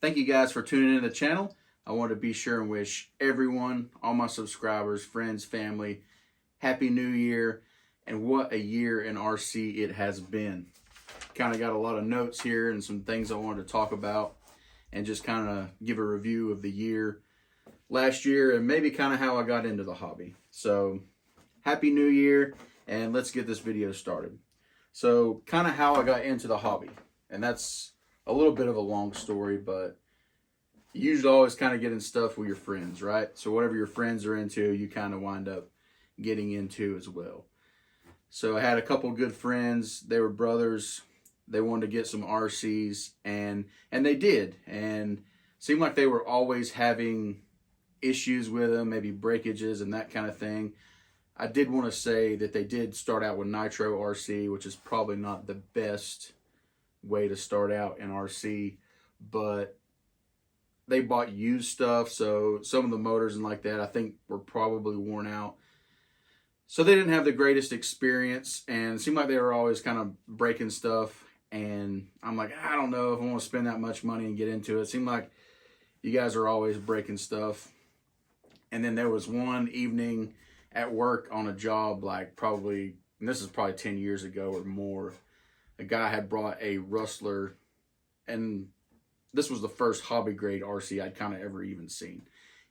Thank you guys for tuning in to the channel. I want to be sure and wish everyone, all my subscribers, friends, family, Happy New Year, and what a year in RC it has been. Kind of got a lot of notes here and some things I wanted to talk about and just kind of give a review of the year last year and maybe kind of how I got into the hobby. So, Happy New Year, and let's get this video started. So, kind of how I got into the hobby, and that's a little bit of a long story, but you usually always kind of get in stuff with your friends, right? So whatever your friends are into, you kind of wind up getting into as well. So I had a couple good friends. They were brothers. They wanted to get some RCs, and they did. And seemed like they were always having issues with them, maybe breakages and that kind of thing. I did want to say that they did start out with Nitro RC, which is probably not the best way to start out in RC, but they bought used stuff, so some of the motors and like that I think were probably worn out, so they didn't have the greatest experience, and it seemed like they were always kind of breaking stuff. And I'm like, I don't know if I want to spend that much money and get into it. It seemed like you guys are always breaking stuff. And then there was one evening at work on a job, like probably, and this is probably 10 years ago or more, a guy had brought a Rustler, and this was the first hobby grade RC I'd kind of ever even seen.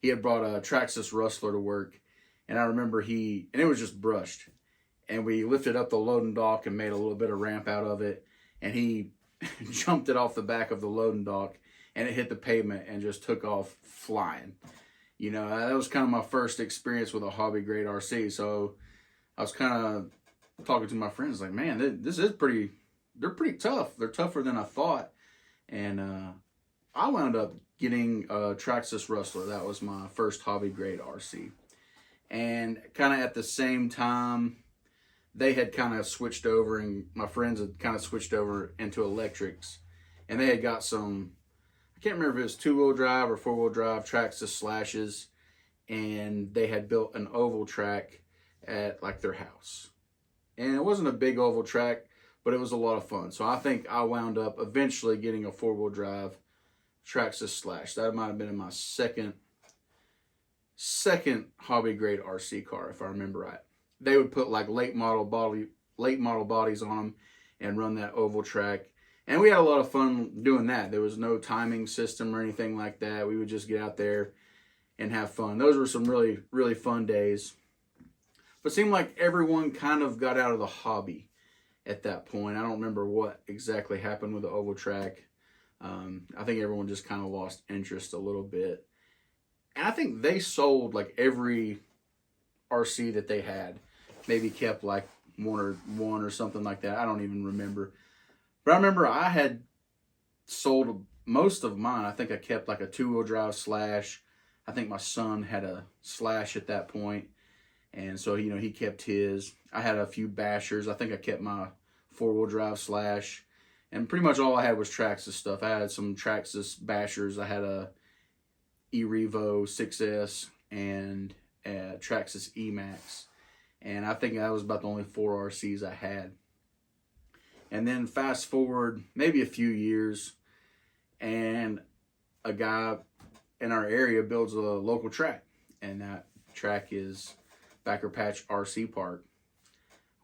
He had brought a Traxxas Rustler to work, and I remember and it was just brushed, and we lifted up the loading dock and made a little bit of ramp out of it, and he jumped it off the back of the loading dock, and it hit the pavement and just took off flying. You know, that was kind of my first experience with a hobby grade RC, so I was kind of talking to my friends like, man, this is they're pretty tough. They're tougher than I thought. And I wound up getting a Traxxas Rustler. That was my first hobby grade RC. And kind of at the same time, they had kind of switched over, and my friends had kind of switched over into electrics. And they had got some, I can't remember if it was 2-wheel drive or 4-wheel drive Traxxas Slashes. And they had built an oval track at like their house. And it wasn't a big oval track, but it was a lot of fun. So I think I wound up eventually getting a 4-wheel drive Traxxas Slash. That might have been in my second hobby grade RC car, if I remember right. They would put like late model bodies on them and run that oval track. And we had a lot of fun doing that. There was no timing system or anything like that. We would just get out there and have fun. Those were some really, really fun days. But it seemed like everyone kind of got out of the hobby at that point. I don't remember what exactly happened with the oval track. I think everyone just kind of lost interest a little bit. And I think they sold like every RC that they had. Maybe kept like one or something like that. I don't even remember. But I remember I had sold most of mine. I think I kept like a 2-wheel drive Slash. I think my son had a Slash at that point. And so, you know, he kept his. I had a few bashers. I think I kept my 4-wheel drive Slash. And pretty much all I had was Traxxas stuff. I had some Traxxas bashers. I had a E-Revo 6S and a Traxxas E-Max. And I think that was about the only 4 RCs I had. And then fast forward maybe a few years, and a guy in our area builds a local track. And that track is Backer Patch RC Park.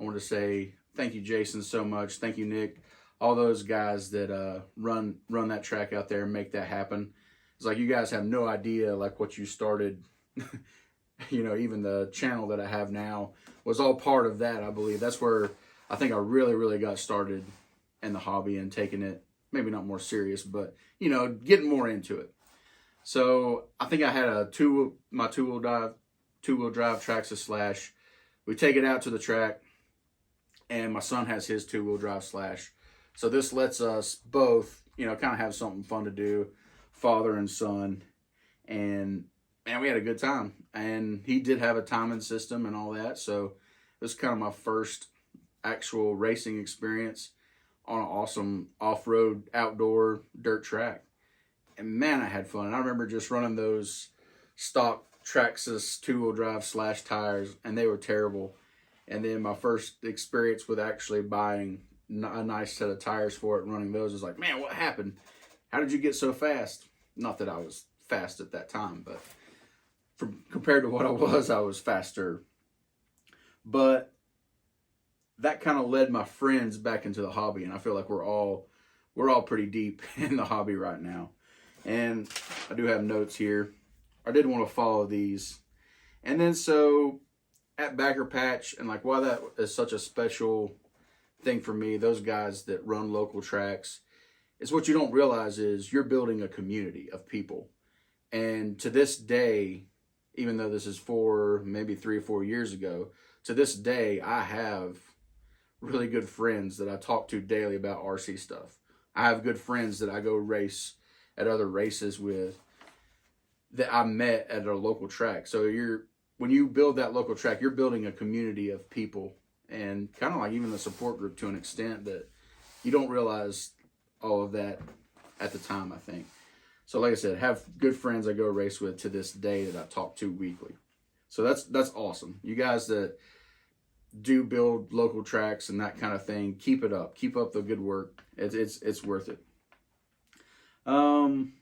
I want to say thank you, Jason, so much. Thank you, Nick. All those guys that run that track out there and make that happen. It's like you guys have no idea like what you started. You know, even the channel that I have now was all part of that, I believe. That's where I think I really, really got started in the hobby and taking it, maybe not more serious, but, you know, getting more into it. So I think I had my 2-wheel drive Traxxas Slash. We take it out to the track, and my son has his 2-wheel drive Slash. So this lets us both, you know, kind of have something fun to do, father and son. And man, we had a good time. And he did have a timing system and all that. So it was kind of my first actual racing experience on an awesome off-road outdoor dirt track. And man, I had fun. And I remember just running those stock Traxxas 2-wheel drive Slash tires, and they were terrible. And then my first experience with actually buying a nice set of tires for it and running those was like, man, what happened? How did you get so fast? Not that I was fast at that time, but compared to what I was faster. But that kind of led my friends back into the hobby, and I feel like we're all pretty deep in the hobby right now. And I do have notes here. I did want to follow these. And then so at Backer Patch, and like why that is such a special thing for me, those guys that run local tracks, is what you don't realize is you're building a community of people. And to this day, even though this is maybe 3 or 4 years ago, to this day, I have really good friends that I talk to daily about RC stuff. I have good friends that I go race at other races with that I met at a local track. So when you build that local track, you're building a community of people, and kind of like even the support group to an extent that you don't realize all of that at the time, I think. So like I said, have good friends I go race with to this day that I talk to weekly. So that's awesome. You guys that do build local tracks and that kind of thing, keep it up. Keep up the good work. It's worth it. And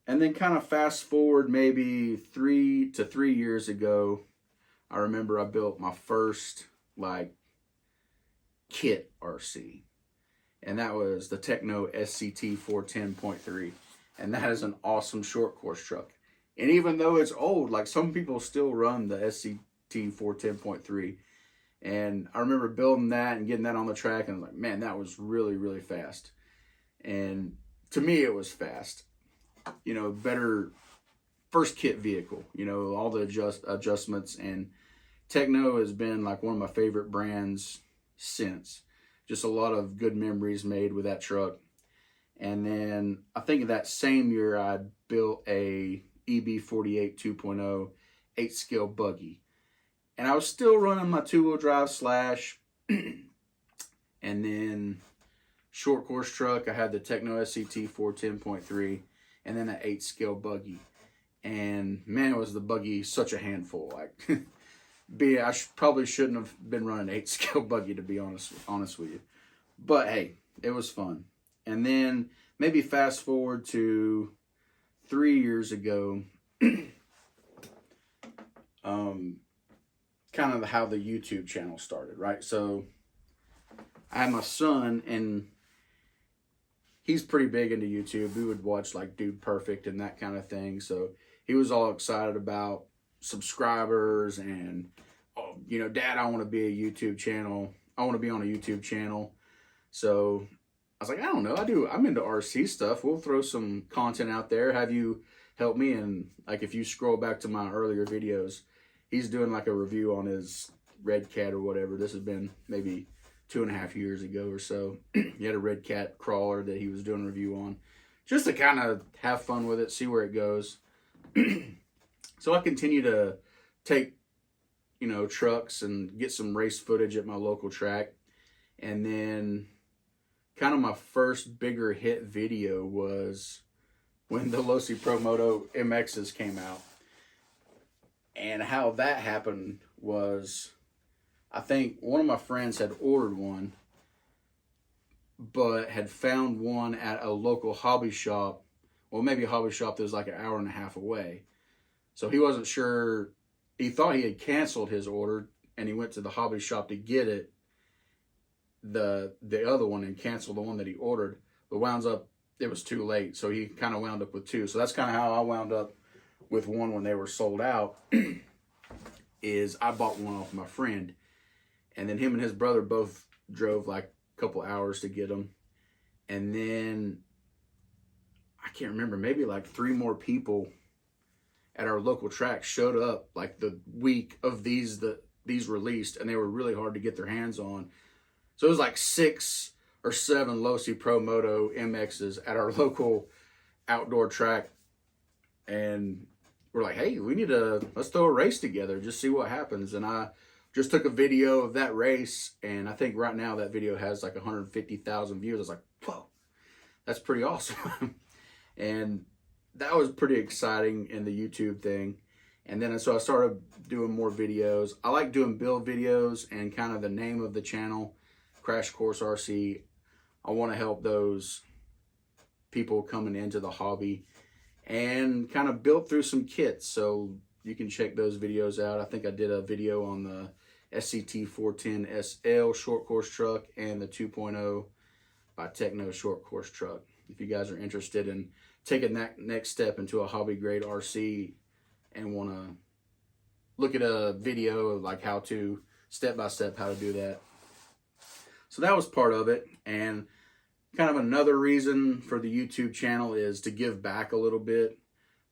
then kind of fast forward maybe 3 years ago, I remember I built my first like kit RC. And that was the Techno SCT 410.3. And that is an awesome short course truck. And even though it's old, like some people still run the SCT 410.3. And I remember building that and getting that on the track, and I was like, man, that was really, really fast. And to me, it was fast. You know, better first kit vehicle, you know, all the adjustments. And Techno has been like one of my favorite brands since. Just a lot of good memories made with that truck. And then I think that same year I built a EB48 2.0 8-scale buggy. And I was still running my 2-wheel drive slash. And then short course truck, I had the Techno SCT 410.3 and then an 8-scale buggy. And man, was the buggy such a handful. Like, I probably shouldn't have been running an 8-scale buggy, to be honest with you. But hey, it was fun. And then maybe fast forward to 3 years ago, kind of how the YouTube channel started, right? So I had my son, and he's pretty big into YouTube. We would watch like Dude Perfect and that kind of thing. So he was all excited about subscribers and, oh, you know, Dad, I want to be a YouTube channel. I want to be on a YouTube channel. So I was like, I don't know. I'm into RC stuff. We'll throw some content out there. Have you help me? And like, if you scroll back to my earlier videos, he's doing like a review on his Red Cat or whatever. This has been maybe 2.5 years ago or so. He had a Red Cat crawler that he was doing a review on, just to kind of have fun with it, see where it goes. So I continue to take, you know, trucks and get some race footage at my local track. And then kind of my first bigger hit video was when the Losi Pro Moto MXs came out. And how that happened was, I think one of my friends had ordered one, but had found one at a local hobby shop. Well, maybe a hobby shop that was like 1.5 hours away. So he wasn't sure. He thought he had canceled his order, and he went to the hobby shop to get it, the other one, and canceled the one that he ordered. But it was too late. So he kind of wound up with two. So that's kind of how I wound up with one when they were sold out. Is I bought one off my friend, and then him and his brother both drove like a couple hours to get them. And then I can't remember, maybe like 3 more people at our local track showed up like the week of these released, and they were really hard to get their hands on. So it was like 6 or 7 Losi Pro Moto MXs at our local outdoor track. And we're like, hey, let's throw a race together, just see what happens. And I just took a video of that race, and I think right now that video has like 150,000 views. I was like, whoa, that's pretty awesome. And that was pretty exciting in the YouTube thing. And then so I started doing more videos. I like doing build videos, and kind of the name of the channel, Crash Course RC. I want to help those people coming into the hobby, and kind of built through some kits. So you can check those videos out. I think I did a video on the SCT 410 SL short course truck and the 2.0 by Techno short course truck. If you guys are interested in taking that next step into a hobby grade RC and want to look at a video of like how to, step by step, how to do that. So that was part of it. And kind of another reason for the YouTube channel is to give back a little bit,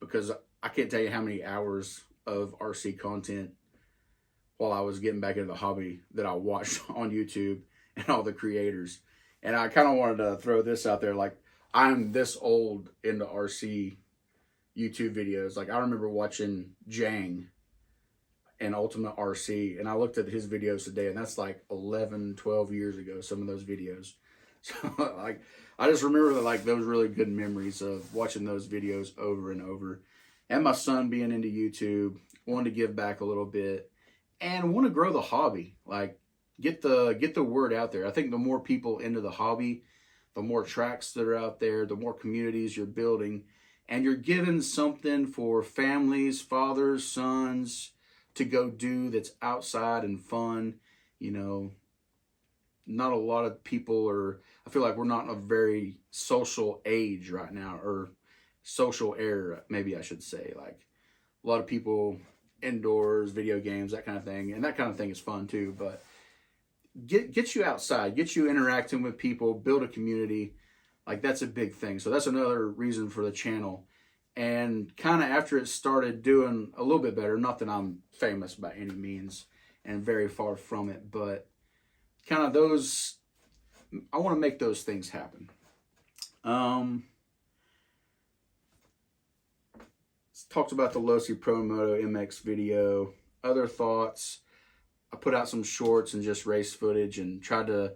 because I can't tell you how many hours of RC content while I was getting back into the hobby that I watched on YouTube and all the creators. And I kind of wanted to throw this out there. Like, I'm this old into RC YouTube videos. Like, I remember watching Jang and Ultimate RC, and I looked at his videos today, and that's like 11, 12 years ago, some of those videos. So, like, I just remember that, like, those really good memories of watching those videos over and over. And my son being into YouTube, wanted to give back a little bit, and want to grow the hobby. Like, get the word out there. I think the more people into the hobby, the more tracks that are out there, the more communities you're building, and you're giving something for families, fathers, sons to go do that's outside and fun. You know, not a lot of people are, I feel like we're not in a very social age right now, or social era, maybe I should say. Like, a lot of people indoors, video games, that kind of thing, and that kind of thing is fun too. But get you outside, get you interacting with people, build a community. Like, that's a big thing. So that's another reason for the channel. And kind of after it started doing a little bit better, not that I'm famous by any means and very far from it, but kind of those, I want to make those things happen. Talked about the Losi Pro Moto MX video. Other thoughts, I put out some shorts and just race footage, and tried to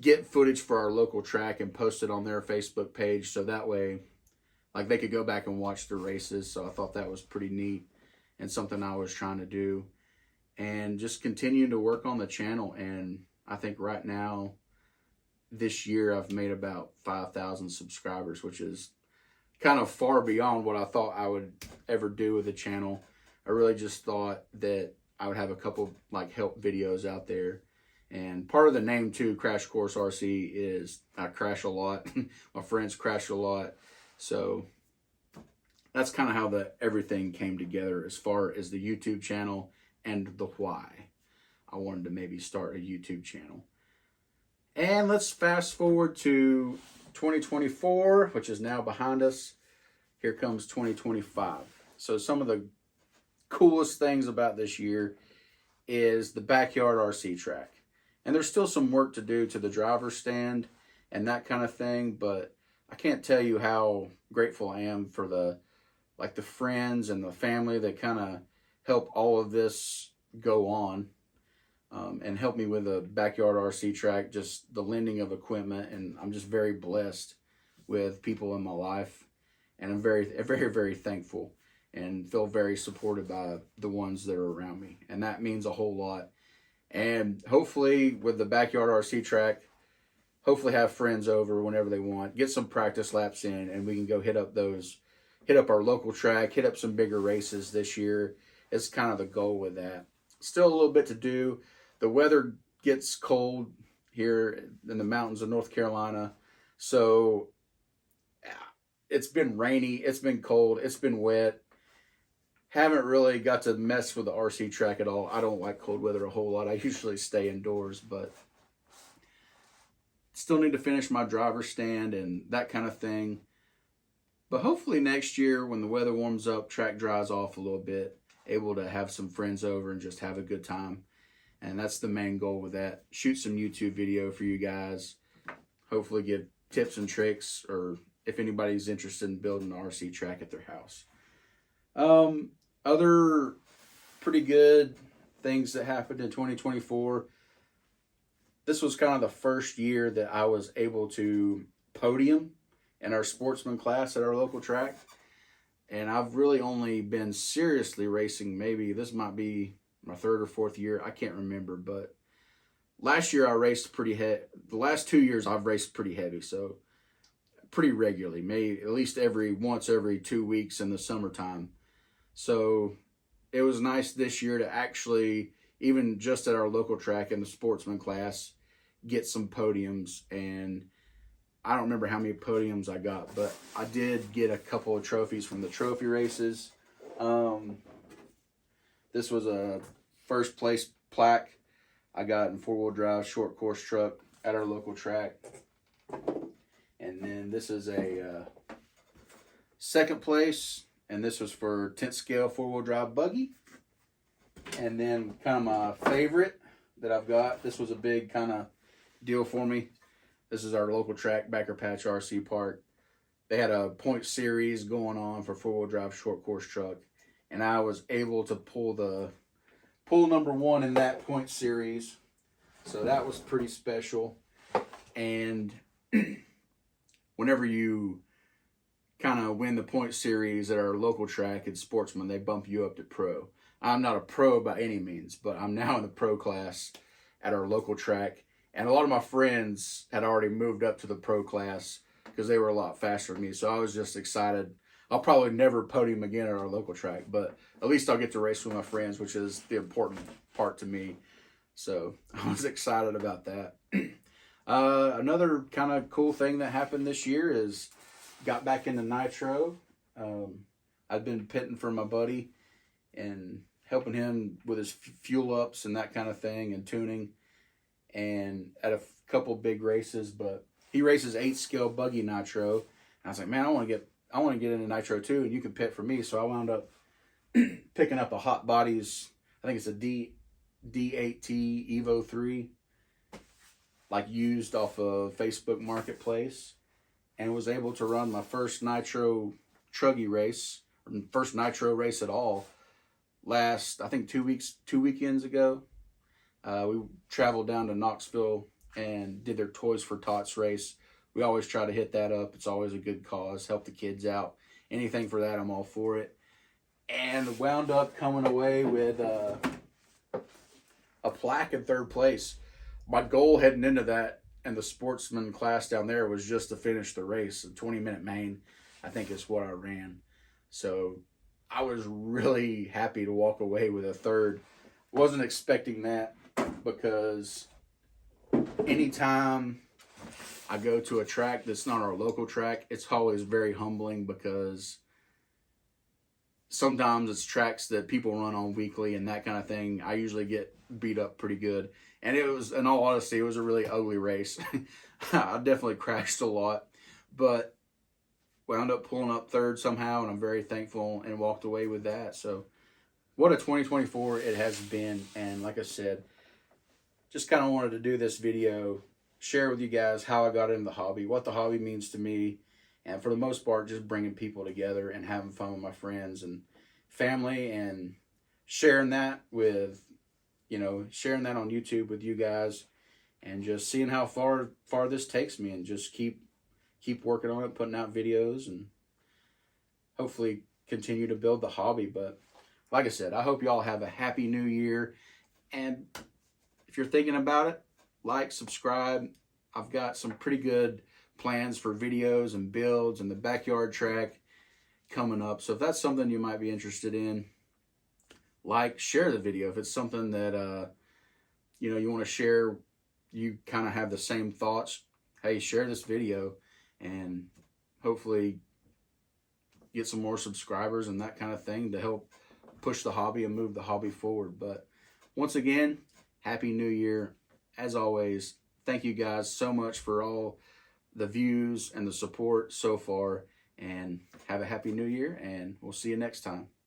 get footage for our local track and post it on their Facebook page, so that way, like, they could go back and watch the races. So I thought that was pretty neat and something I was trying to do, and just continue to work on the channel. And I think right now, this year, I've made about 5,000 subscribers, which is kind of far beyond what I thought I would ever do with the channel. I really just thought that I would have a couple, like, help videos out there. And part of the name too, Crash Course RC, is I crash a lot. My friends crash a lot. So that's kind of how everything came together as far as the YouTube channel and the why I wanted to maybe start a YouTube channel. And let's fast forward to 2024, which is now behind us. Here comes 2025. So some of the coolest things about this year is the backyard RC track. And there's still some work to do to the driver's stand and that kind of thing, but I can't tell you how grateful I am for the friends and the family that kind of help all of this go on, and help me with the backyard RC track, just the lending of equipment. And I'm just very blessed with people in my life, and I'm very, very, very thankful and feel very supported by the ones that are around me. And that means a whole lot. And hopefully with the backyard RC track, hopefully have friends over whenever they want, get some practice laps in, and we can go hit up our local track, hit up some bigger races this year. It's kind of the goal with that. Still a little bit to do. The weather gets cold here in the mountains of North Carolina. So it's been rainy, it's been cold, it's been wet. Haven't really got to mess with the RC track at all. I don't like cold weather a whole lot. I usually stay indoors, but still need to finish my driver's stand and that kind of thing. But hopefully next year, when the weather warms up, track dries off a little bit, able to have some friends over and just have a good time. And that's the main goal with that. Shoot some YouTube video for you guys. Hopefully give tips and tricks, or if anybody's interested in building an RC track at their house. Other pretty good things that happened in 2024. This was kind of the first year that I was able to podium in our sportsman class at our local track. And I've really only been seriously racing, maybe this might be my third or fourth year. I can't remember, but last year I raced pretty heavy. The last 2 years I've raced pretty heavy. So pretty regularly, maybe at least once every 2 weeks in the summertime. So it was nice this year to actually, even just at our local track in the sportsman class, get some podiums. And I don't remember how many podiums I got, but I did get a couple of trophies from the trophy races. This was a first place plaque I got in 4-wheel drive short course truck at our local track. And then this is a second place, and this was for 10th scale 4-wheel drive buggy. And then kind of my favorite that I've got, this was a big kind of deal for me. This is our local track, Backer Patch RC Park. They had a point series going on for 4-wheel drive short course truck, and I was able to pull number 1 in that point series. So that was pretty special. And whenever you kind of win the point series at our local track at Sportsman, they bump you up to pro. I'm not a pro by any means, but I'm now in the pro class at our local track. And a lot of my friends had already moved up to the pro class because they were a lot faster than me. So I was just excited. I'll probably never podium again at our local track, but at least I'll get to race with my friends, which is the important part to me. So I was excited about that. Another kind of cool thing that happened this year is got back into nitro. I've been pitting for my buddy and helping him with his fuel ups and that kind of thing and tuning, and at a couple big races. But he races 8 scale buggy nitro, and I was like, man, I want to get into nitro too, and you can pit for me. So I wound up picking up a Hot Bodies, I think it's a D8T Evo 3, like used off of Facebook Marketplace, and was able to run my first nitro truggy race, or first nitro race at all, last, I think 2 weekends ago. We traveled down to Knoxville and did their Toys for Tots race. We always try to hit that up. It's always a good cause, help the kids out. Anything for that, I'm all for it. And wound up coming away with a plaque in 3rd place. My goal heading into that and the sportsman class down there was just to finish the race. A 20-minute main, I think, is what I ran. So I was really happy to walk away with a 3rd. Wasn't expecting that, because anytime I go to a track that's not our local track, it's always very humbling, because sometimes it's tracks that people run on weekly and that kind of thing. I usually get beat up pretty good. And it was, in all honesty, it was a really ugly race. I definitely crashed a lot, but wound up pulling up 3rd somehow, and I'm very thankful and walked away with that. So what a 2024 it has been. And like I said, just kind of wanted to do this video, share with you guys how I got into the hobby, what the hobby means to me, and for the most part, just bringing people together and having fun with my friends and family, and sharing that with, sharing that on YouTube with you guys, and just seeing how far this takes me, and just keep working on it, putting out videos, and hopefully continue to build the hobby. But like I said, I hope y'all have a happy new year. And if you're thinking about it, like, subscribe. I've got some pretty good plans for videos and builds and the backyard track coming up. So if that's something you might be interested in, like, share the video. If it's something that, you want to share, you kind of have the same thoughts, hey, share this video, and hopefully get some more subscribers and that kind of thing to help push the hobby and move the hobby forward. But once again, Happy New Year. As always, thank you guys so much for all the views and the support so far, and have a Happy New Year, and we'll see you next time.